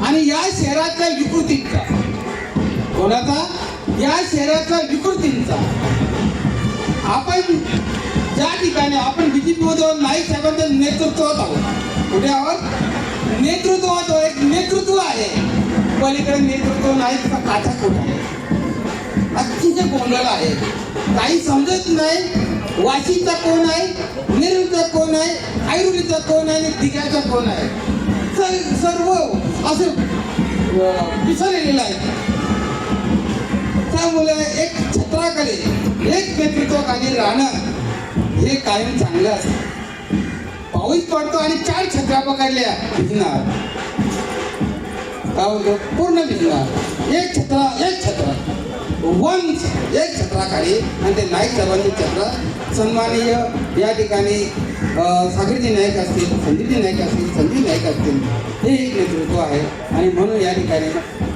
आणि या शहरातल्या विकृतींचा, कोणाचा? या शहरातल्या विकृतींचा. आपण ज्या ठिकाणी आपण बीजेपीमध्ये नाईक साहेबांच्या नेतृत्वात आहोत. कुठे आहोत? नेतृत्वात. एक नेतृत्व आहे, पलीकडे नेतृत्व नाही, तिचा काचा कोण आहे. अतिशय गोंधळ आहे, काही समजत नाही. वाशीचा कोण आहे, नेरूळचा कोण आहे, ऐरोलीचा कोण आहे आणि दिघ्याचा कोण आहे. सर्व असं विसरलेलं आहे. त्यामुळे एक छत्राखाली, एक नेतृत्वाखाली राहणं हे कायम चांगलं असतं. पाऊस पडतो आणि 4 छत्र्या पकडल्या, भिजणार. काय होतं? पूर्ण भिजणार. एक छत्र वंश एक छत्राखाली. आणि ते नाईक साहेबांचे छत्र सन्माननीय या ठिकाणी सागरजी नाईक असतील, संदीपजी नाईक असतील, संदीप नाईक असतील, हे एक नेतृत्व आहे. आणि म्हणून या ठिकाणी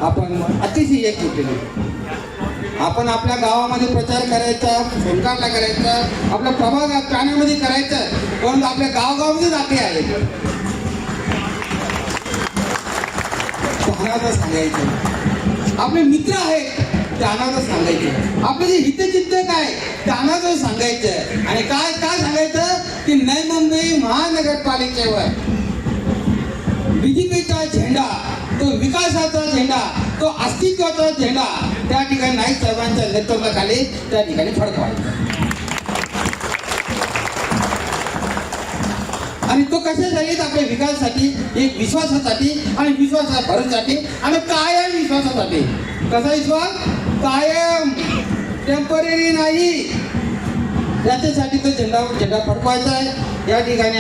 आपण अतिशय एकजुटीने आपण आपल्या गावामध्ये प्रचार करायचा, सोनकारला करायचा, आपल्या प्रभागात ठाण्यामध्ये करायचं. परंतु आपल्या गावगावामध्ये नाते आहेत, त्यांना सांगायचं. आपले मित्र आहेत त्यांना सांगायचं. आपले जे हितचिंतक आहे त्यांना सांगायचं. आणि काय काय सांगायचं की नवी मुंबई महानगरपालिकेवर बीजेपीचा झेंडा, तो विकासाचा झेंडा, तो अस्तित्वाचा झेंडा त्या ठिकाणी नाईक साहेबांच्या नेतृत्वाखाली त्या ठिकाणी फडकवायचा. आणि तो कशासाठी? आपल्या विकासासाठी, एक विश्वासासाठी आणि विश्वासा भरण्यासाठी आणि कायम विश्वासासाठी. कसा विश्वास? कायम, टेम्पररी नाही. याच्यासाठी तो झेंडा फडकवायचा आहे. या ठिकाणी